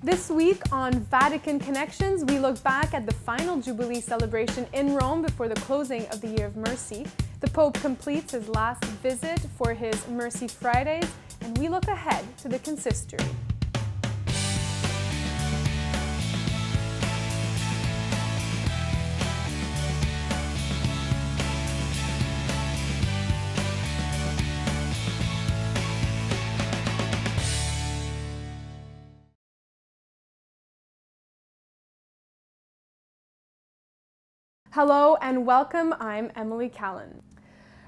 This week on Vatican Connections, we look back at the final Jubilee celebration in Rome before the closing of the Year of Mercy. The Pope completes his last visit for his Mercy Fridays, and we look ahead to the consistory. Hello and welcome, I'm Emily Callan.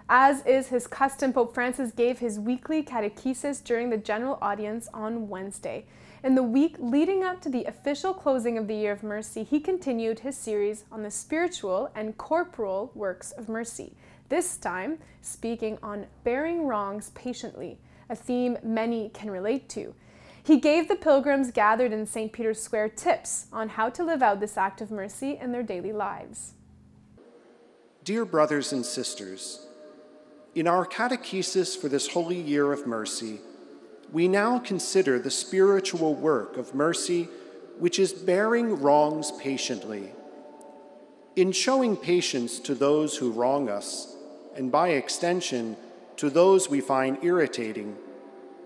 As is his custom, Pope Francis gave his weekly Catechesis during the general audience on Wednesday. In the week leading up to the official closing of the Year of Mercy, he continued his series on the spiritual and corporal works of mercy, this time speaking on bearing wrongs patiently, a theme many can relate to. He gave the pilgrims gathered in St. Peter's Square tips on how to live out this act of mercy in their daily lives. Dear brothers and sisters, in our catechesis for this Holy Year of Mercy, we now consider the spiritual work of mercy, which is bearing wrongs patiently. In showing patience to those who wrong us, and by extension to those we find irritating,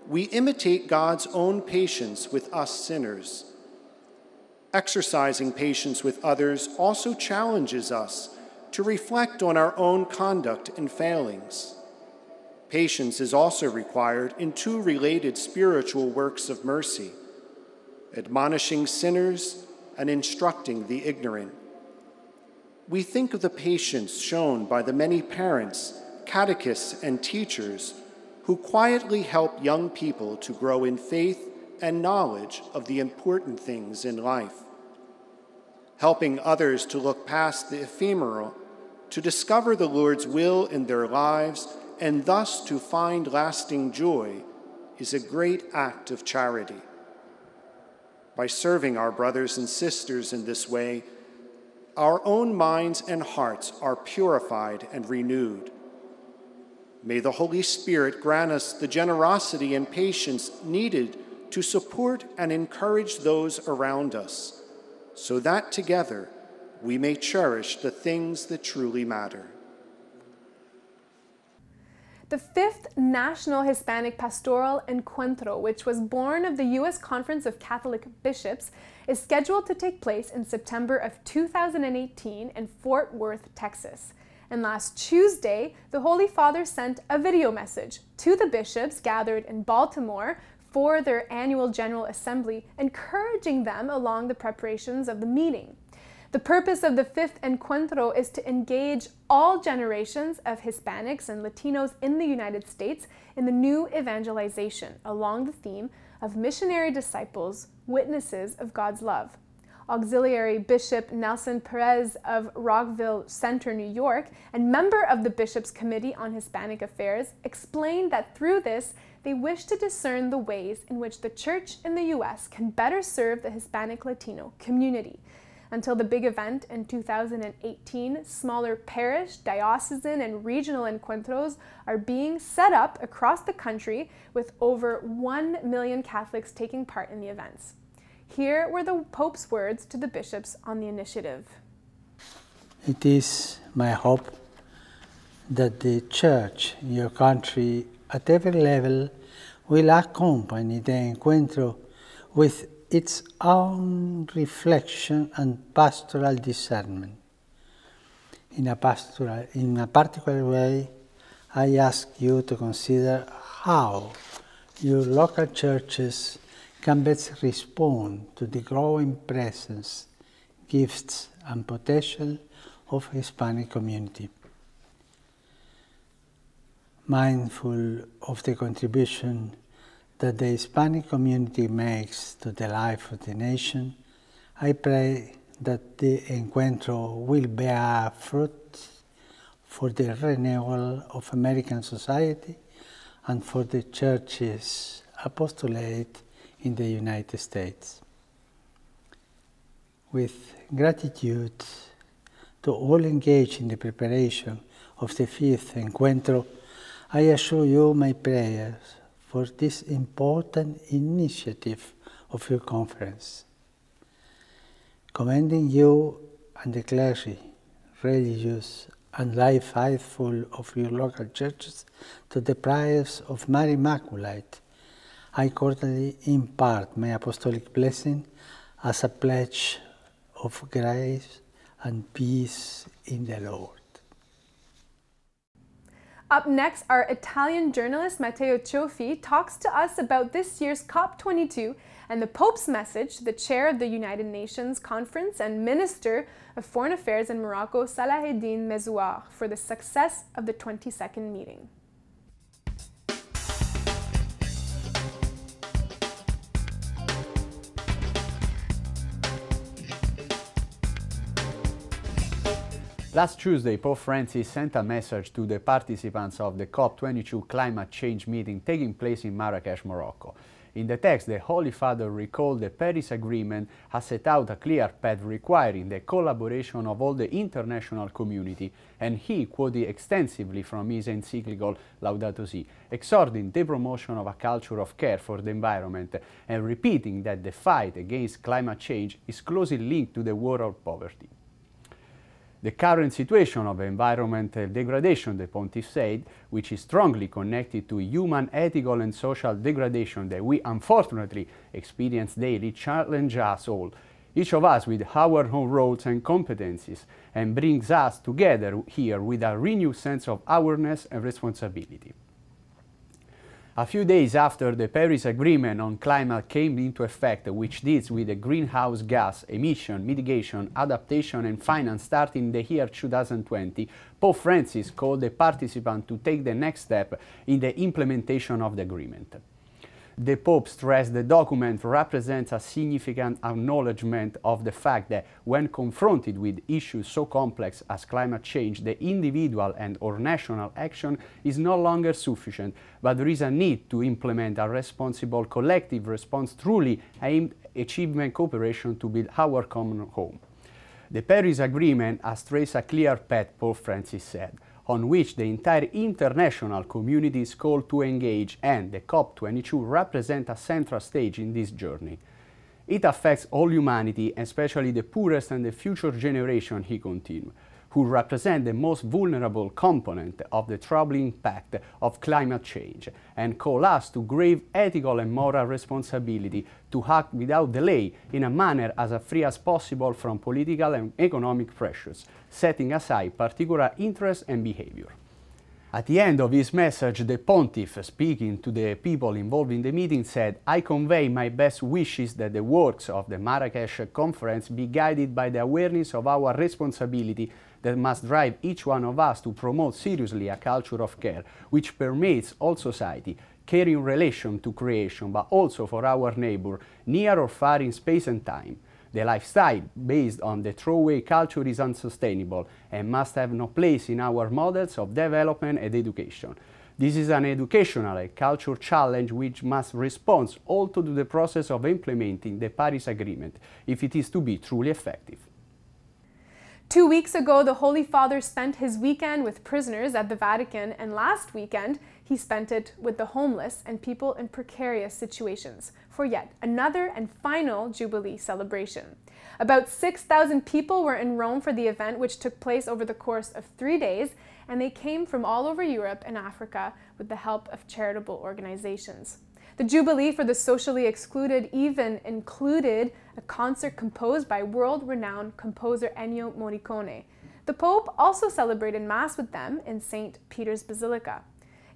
we imitate God's own patience with us sinners. Exercising patience with others also challenges us to reflect on our own conduct and failings. Patience is also required in two related spiritual works of mercy, admonishing sinners and instructing the ignorant. We think of the patience shown by the many parents, catechists, and teachers who quietly help young people to grow in faith and knowledge of the important things in life. Helping others to look past the ephemeral, to discover the Lord's will in their lives, and thus to find lasting joy, is a great act of charity. By serving our brothers and sisters in this way, our own minds and hearts are purified and renewed. May the Holy Spirit grant us the generosity and patience needed to support and encourage those around us, so that together we may cherish the things that truly matter. The fifth National Hispanic Pastoral Encuentro, which was born of the U.S. Conference of Catholic Bishops, is scheduled to take place in September of 2018 in Fort Worth, Texas. And last Tuesday, the Holy Father sent a video message to the bishops gathered in Baltimore for their annual General Assembly, encouraging them along the preparations of the meeting. The purpose of the fifth Encuentro is to engage all generations of Hispanics and Latinos in the United States in the new evangelization along the theme of missionary disciples, witnesses of God's love. Auxiliary Bishop Nelson Perez of Rockville Center, New York, and member of the Bishops' Committee on Hispanic Affairs, explained that through this, they wish to discern the ways in which the Church in the U.S. can better serve the Hispanic Latino community. Until the big event in 2018, smaller parish, diocesan, and regional encuentros are being set up across the country with over 1 million Catholics taking part in the events. Here were the Pope's words to the bishops on the initiative. It is my hope that the Church in your country at every level will accompany the Encuentro with its own reflection and pastoral discernment. In a particular way, I ask you to consider how your local churches can best respond to the growing presence, gifts, and potential of Hispanic community. Mindful of the contribution that the Hispanic community makes to the life of the nation, I pray that the Encuentro will bear fruit for the renewal of American society and for the Church's apostolate in the United States. With gratitude to all engaged in the preparation of the fifth Encuentro, I assure you my prayers for this important initiative of your conference. Commending you and the clergy, religious and lay faithful of your local churches to the prayers of Mary Immaculate, I cordially impart my apostolic blessing as a pledge of grace and peace in the Lord. Up next, our Italian journalist Matteo Cioffi talks to us about this year's COP22 and the Pope's message to the chair of the United Nations Conference and Minister of Foreign Affairs in Morocco, Salaheddine Mezouar, for the success of the 22nd meeting. Last Tuesday, Pope Francis sent a message to the participants of the COP22 climate change meeting taking place in Marrakesh, Morocco. In the text, the Holy Father recalled the Paris Agreement has set out a clear path requiring the collaboration of all the international community, and he quoted extensively from his encyclical Laudato Si, exhorting the promotion of a culture of care for the environment and repeating that the fight against climate change is closely linked to the war of poverty. The current situation of environmental degradation, the Pontiff said, which is strongly connected to human ethical and social degradation that we unfortunately experience daily, challenge us all, each of us with our own roles and competencies, and brings us together here with a renewed sense of awareness and responsibility. A few days after the Paris Agreement on climate came into effect, which deals with the greenhouse gas emission mitigation, adaptation and finance starting the year 2020, Pope Francis called the participants to take the next step in the implementation of the agreement. The Pope stressed the document represents a significant acknowledgement of the fact that when confronted with issues so complex as climate change, the individual and/or national action is no longer sufficient, but there is a need to implement a responsible collective response truly aimed at achieving cooperation to build our common home. The Paris Agreement has traced a clear path, Pope Francis said, on which the entire international community is called to engage, and the COP22 represents a central stage in this journey. It affects all humanity, especially the poorest and the future generation, he continued, who represent the most vulnerable component of the troubling impact of climate change, and call us to grave ethical and moral responsibility to act without delay in a manner as free as possible from political and economic pressures, setting aside particular interests and behavior. At the end of his message, the Pontiff, speaking to the people involved in the meeting, said, "I convey my best wishes that the works of the Marrakesh Conference be guided by the awareness of our responsibility that must drive each one of us to promote seriously a culture of care, which permeates all society, care in relation to creation, but also for our neighbor, near or far in space and time. The lifestyle based on the throwaway culture is unsustainable and must have no place in our models of development and education. This is an educational and cultural challenge which must respond also to the process of implementing the Paris Agreement if it is to be truly effective." 2 weeks ago, the Holy Father spent his weekend with prisoners at the Vatican, and last weekend, he spent it with the homeless and people in precarious situations for yet another and final Jubilee celebration. About 6,000 people were in Rome for the event, which took place over the course of 3 days, and they came from all over Europe and Africa with the help of charitable organizations. The Jubilee for the socially excluded even included a concert composed by world-renowned composer Ennio Morricone. The Pope also celebrated Mass with them in St. Peter's Basilica.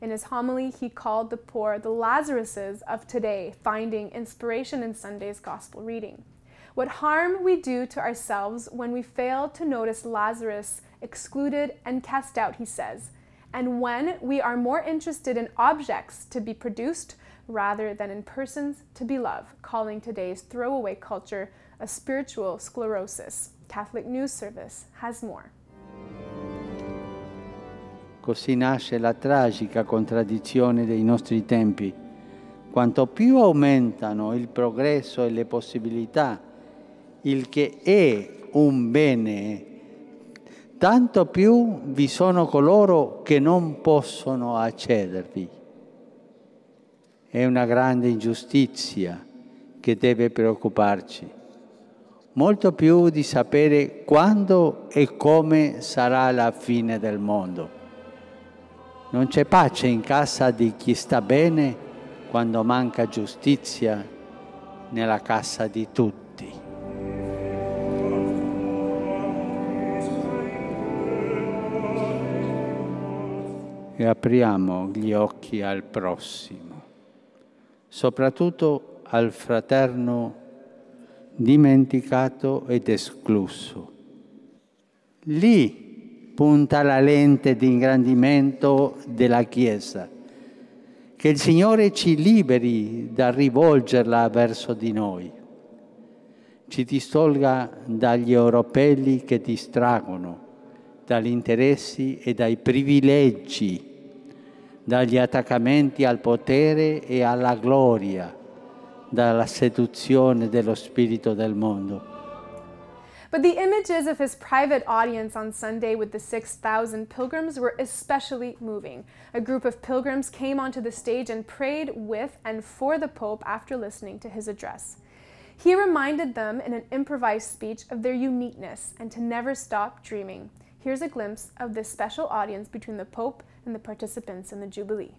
In his homily, he called the poor the Lazaruses of today, finding inspiration in Sunday's Gospel reading. What harm we do to ourselves when we fail to notice Lazarus excluded and cast out, he says, and when we are more interested in objects to be produced rather than in persons to be loved, calling today's throwaway culture a spiritual sclerosis. Catholic News Service has more. Così nasce la tragica contraddizione dei nostri tempi. Quanto più aumentano il progresso e le possibilità, il che è un bene, tanto più vi sono coloro che non possono accedervi. È una grande ingiustizia che deve preoccuparci, molto più di sapere quando e come sarà la fine del mondo. Non c'è pace in casa di chi sta bene quando manca giustizia nella casa di tutti. E apriamo gli occhi al prossimo, soprattutto al fraterno dimenticato ed escluso. Lì punta la lente di ingrandimento della Chiesa. Che il Signore ci liberi da rivolgerla verso di noi, ci distolga dagli oropelli che distraggono, dagli interessi e dai privilegi, dagli attaccamenti al potere e alla gloria, dalla seduzione dello spirito del mondo. But the images of his private audience on Sunday with the 6,000 pilgrims were especially moving. A group of pilgrims came onto the stage and prayed with and for the Pope after listening to his address. He reminded them in an improvised speech of their uniqueness and to never stop dreaming. Here's a glimpse of this special audience between the Pope and the participants in the Jubilee.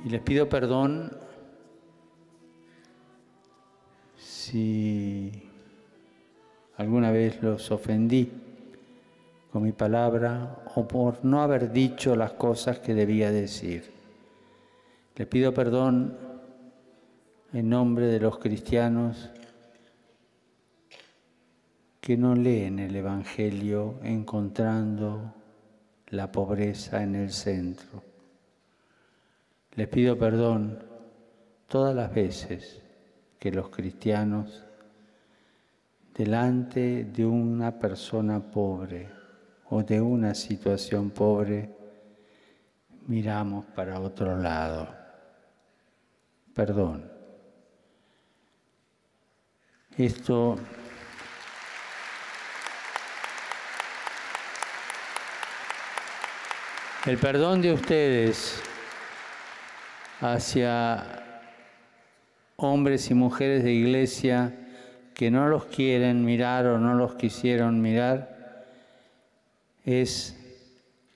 Y les pido perdón si alguna vez los ofendí con mi palabra o por no haber dicho las cosas que debía decir. Les pido perdón en nombre de los cristianos que no leen el Evangelio encontrando la pobreza en el centro. Les pido perdón todas las veces que los cristianos, delante de una persona pobre o de una situación pobre, miramos para otro lado. Perdón. El perdón de ustedes hacia hombres y mujeres de iglesia que no los quieren mirar o no los quisieron mirar es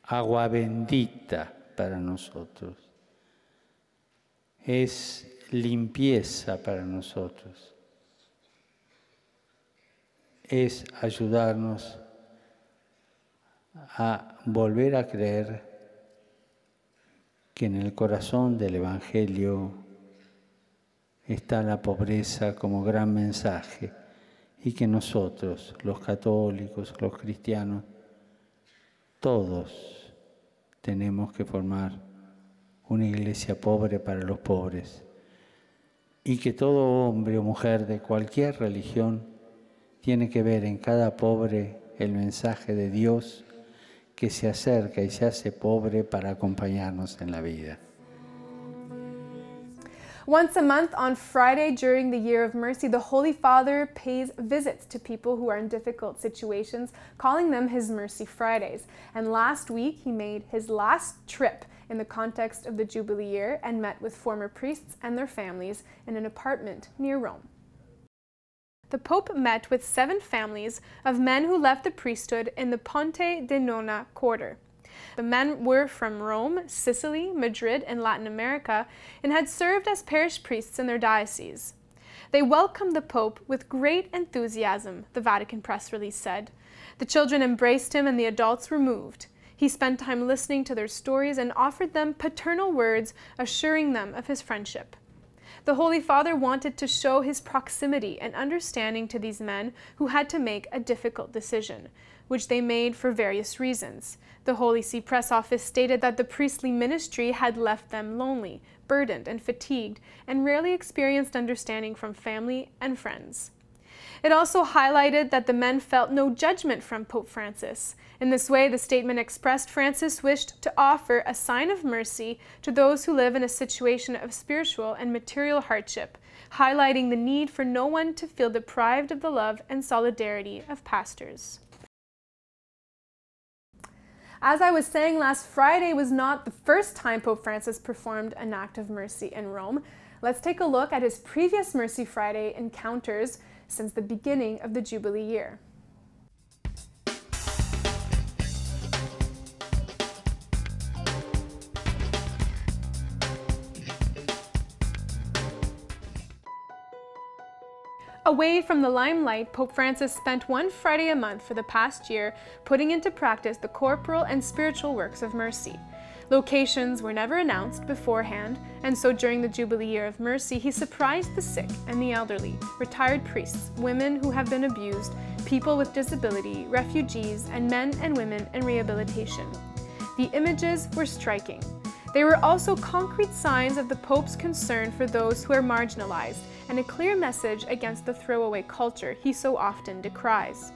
agua bendita para nosotros, es limpieza para nosotros, es ayudarnos a volver a creer que en el corazón del Evangelio está la pobreza como gran mensaje y que nosotros, los católicos, los cristianos, todos tenemos que formar una iglesia pobre para los pobres y que todo hombre o mujer de cualquier religión tiene que ver en cada pobre el mensaje de Dios que se acerca y se hace pobre para acompañarnos en la vida. Once a month on Friday during the Year of Mercy, the Holy Father pays visits to people who are in difficult situations, calling them his Mercy Fridays. And last week, he made his last trip in the context of the Jubilee year and met with former priests and their families in an apartment near Rome. The Pope met with 7 families of men who left the priesthood in the Ponte di Nona quarter. The men were from Rome, Sicily, Madrid, and Latin America, and had served as parish priests in their diocese. They welcomed the Pope with great enthusiasm, the Vatican press release said. The children embraced him and the adults were moved. He spent time listening to their stories and offered them paternal words, assuring them of his friendship. The Holy Father wanted to show his proximity and understanding to these men who had to make a difficult decision, which they made for various reasons. The Holy See press office stated that the priestly ministry had left them lonely, burdened, and fatigued, and rarely experienced understanding from family and friends. It also highlighted that the men felt no judgment from Pope Francis. In this way, the statement expressed Francis wished to offer a sign of mercy to those who live in a situation of spiritual and material hardship, highlighting the need for no one to feel deprived of the love and solidarity of pastors. As I was saying, last Friday was not the first time Pope Francis performed an act of mercy in Rome. let's take a look at his previous Mercy Friday encounters since the beginning of the Jubilee year. Away from the limelight, Pope Francis spent one Friday a month for the past year putting into practice the corporal and spiritual works of mercy. Locations were never announced beforehand, and so during the Jubilee Year of Mercy, he surprised the sick and the elderly, retired priests, women who have been abused, people with disability, refugees, and men and women in rehabilitation. The images were striking. They were also concrete signs of the Pope's concern for those who are marginalized, and a clear message against the throwaway culture he so often decries.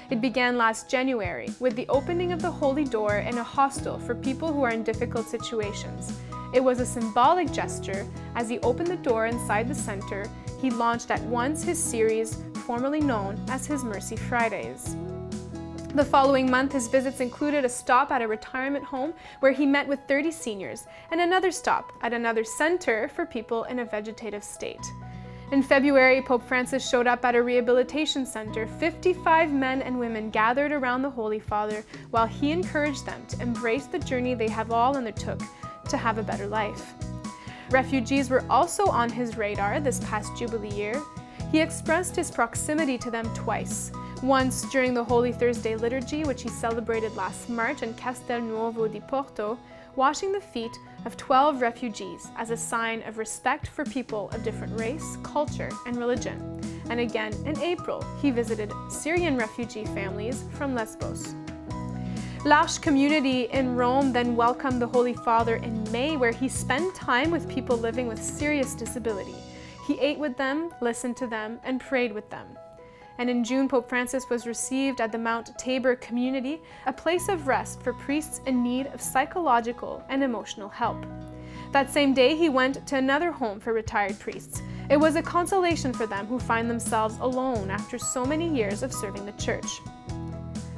It began last January with the opening of the Holy Door in a hostel for people who are in difficult situations. It was a symbolic gesture. As he opened the door inside the center, he launched at once his series, formerly known as his Mercy Fridays. The following month, his visits included a stop at a retirement home where he met with 30 seniors, and another stop at another center for people in a vegetative state. In February, Pope Francis showed up at a rehabilitation center. 55 men and women gathered around the Holy Father while he encouraged them to embrace the journey they have all undertook to have a better life. Refugees were also on his radar this past Jubilee year. He expressed his proximity to them twice. Once during the Holy Thursday liturgy, which he celebrated last March in Castelnuovo di Porto, washing the feet of 12 refugees as a sign of respect for people of different race, culture, and religion. And again in April, he visited Syrian refugee families from Lesbos. L'Arche community in Rome then welcomed the Holy Father in May, where he spent time with people living with serious disability. He ate with them, listened to them, and prayed with them. And in June, Pope Francis was received at the Mount Tabor community, a place of rest for priests in need of psychological and emotional help. That same day, he went to another home for retired priests. It was a consolation for them who find themselves alone after so many years of serving the Church.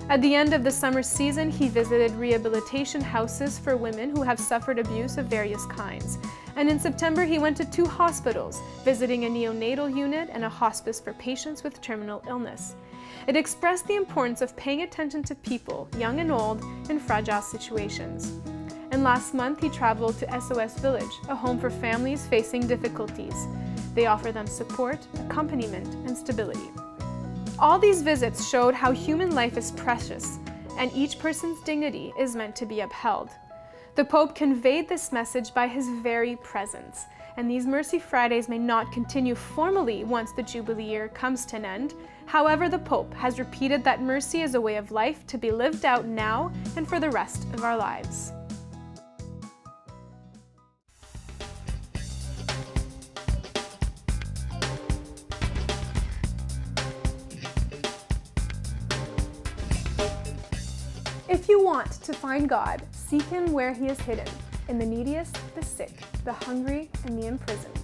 At the end of the summer season, he visited rehabilitation houses for women who have suffered abuse of various kinds. And in September, he went to 2 hospitals, visiting a neonatal unit and a hospice for patients with terminal illness. It expressed the importance of paying attention to people, young and old, in fragile situations. And last month, he traveled to SOS Village, a home for families facing difficulties. They offer them support, accompaniment, and stability. All these visits showed how human life is precious, and each person's dignity is meant to be upheld. The Pope conveyed this message by his very presence, and these Mercy Fridays may not continue formally once the Jubilee year comes to an end. However, the Pope has repeated that mercy is a way of life to be lived out now and for the rest of our lives. If you want to find God, seek Him where He is hidden, in the neediest, the sick, the hungry, and the imprisoned.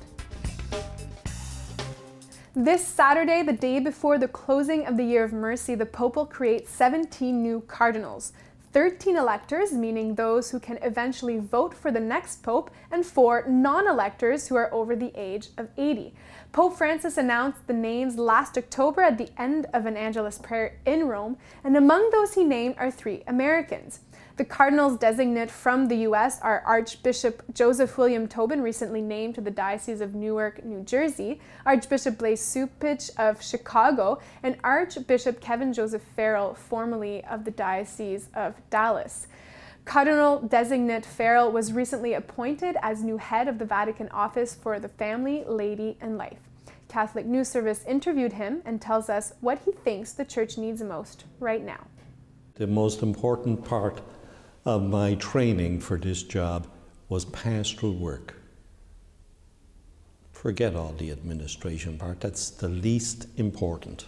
This Saturday, the day before the closing of the Year of Mercy, the Pope will create 17 new cardinals, 13 electors, meaning those who can eventually vote for the next Pope, and 4 non-electors who are over the age of 80. Pope Francis announced the names last October at the end of an Angelus prayer in Rome, and among those he named are 3 Americans. The cardinals designate from the U.S. are Archbishop Joseph William Tobin, recently named to the Diocese of Newark, New Jersey, Archbishop Blaise Supich of Chicago, and Archbishop Kevin Joseph Farrell, formerly of the Diocese of Dallas. Cardinal designate Farrell was recently appointed as new head of the Vatican Office for the Family, Laity, and Life. Catholic News Service interviewed him and tells us what he thinks the Church needs most right now. The most important part of my training for this job was pastoral work. Forget all the administration part, that's the least important.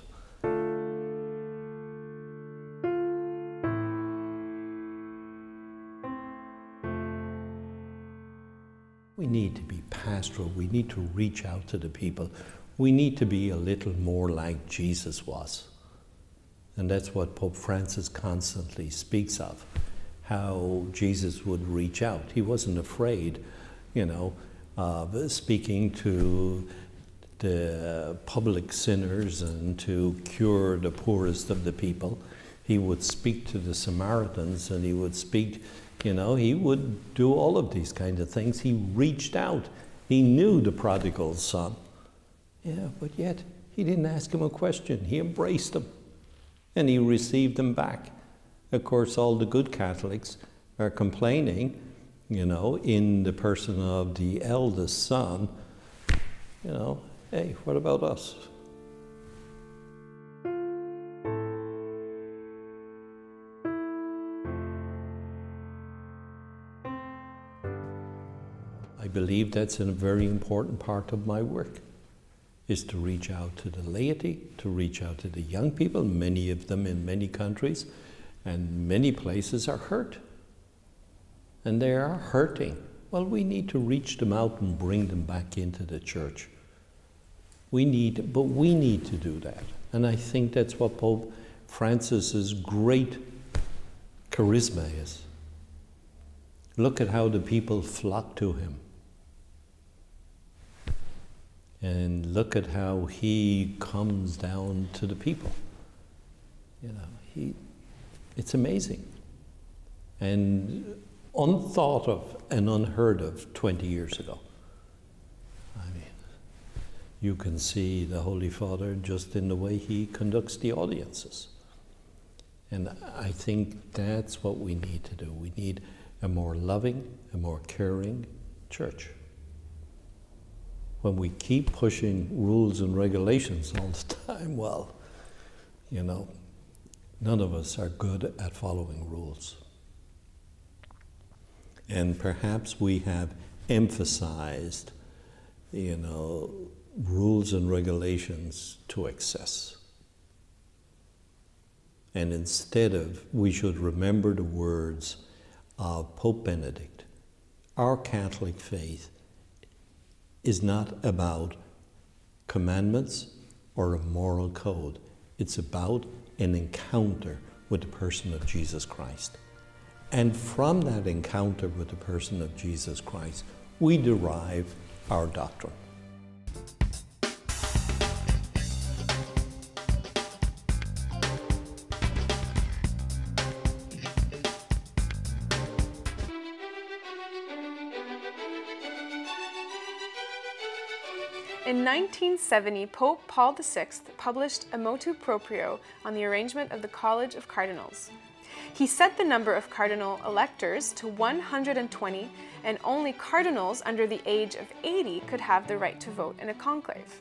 We need to be pastoral, we need to reach out to the people. We need to be a little more like Jesus was. And that's what Pope Francis constantly speaks of, how Jesus would reach out. He wasn't afraid, of speaking to the public sinners and to cure the poorest of the people. He would speak to the Samaritans, and he would speak, you know, he would do all of these kind of things. He reached out. He knew the prodigal son. Yeah, but yet he didn't ask him a question. He embraced him, and he received him back. Of course, all the good Catholics are complaining, you know, in the person of the eldest son, you know, hey, what about us? I believe that's a very important part of my work, is to reach out to the laity, to reach out to the young people. Many of them in many countries and many places are hurt. And they are hurting. Well, we need to reach them out and bring them back into the church. We need to do that. And I think that's what Pope Francis's great charisma is. Look at how the people flock to him. And look at how he comes down to the people. You know, it's amazing. And unthought of and unheard of 20 years ago. I mean, you can see the Holy Father just in the way he conducts the audiences. And I think that's what we need to do. We need a more loving, a more caring church. When we keep pushing rules and regulations all the time, well, you know, none of us are good at following rules. And perhaps we have emphasized, you know, rules and regulations to excess. And instead of, we should remember the words of Pope Benedict. Our Catholic faith is not about commandments or a moral code. It's about an encounter with the person of Jesus Christ. And from that encounter with the person of Jesus Christ, we derive our doctrine. In 1970, Pope Paul VI published a motu proprio on the arrangement of the College of Cardinals. He set the number of cardinal electors to 120, and only cardinals under the age of 80 could have the right to vote in a conclave.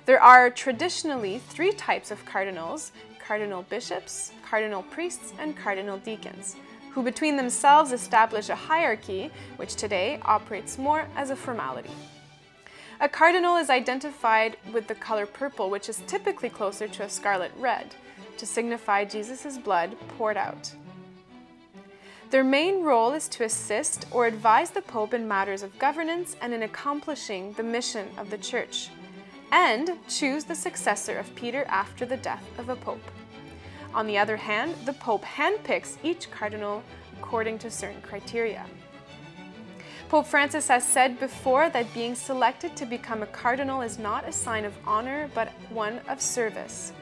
There are traditionally 3 types of cardinals: cardinal bishops, cardinal priests, and cardinal deacons, who between themselves establish a hierarchy which today operates more as a formality. A cardinal is identified with the color purple, which is typically closer to a scarlet red, to signify Jesus' blood poured out. Their main role is to assist or advise the Pope in matters of governance and in accomplishing the mission of the Church, and choose the successor of Peter after the death of a Pope. On the other hand, the Pope handpicks each cardinal according to certain criteria. Pope Francis has said before that being selected to become a cardinal is not a sign of honor, but one of service.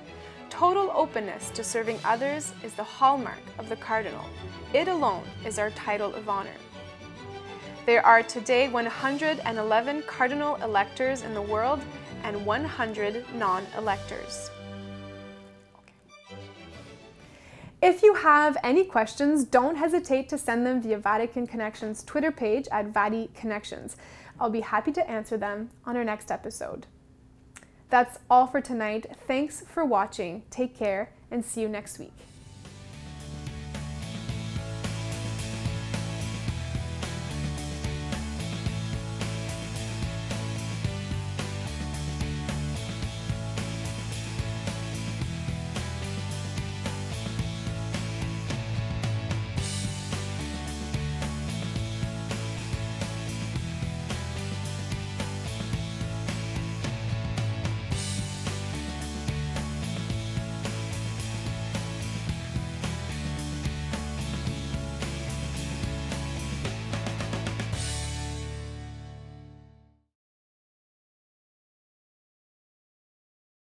Total openness to serving others is the hallmark of the cardinal. It alone is our title of honor. There are today 111 cardinal electors in the world and 100 non-electors. If you have any questions, don't hesitate to send them via Vatican Connections Twitter page at Vatican Connections. I'll be happy to answer them on our next episode. That's all for tonight. Thanks for watching. Take care and see you next week.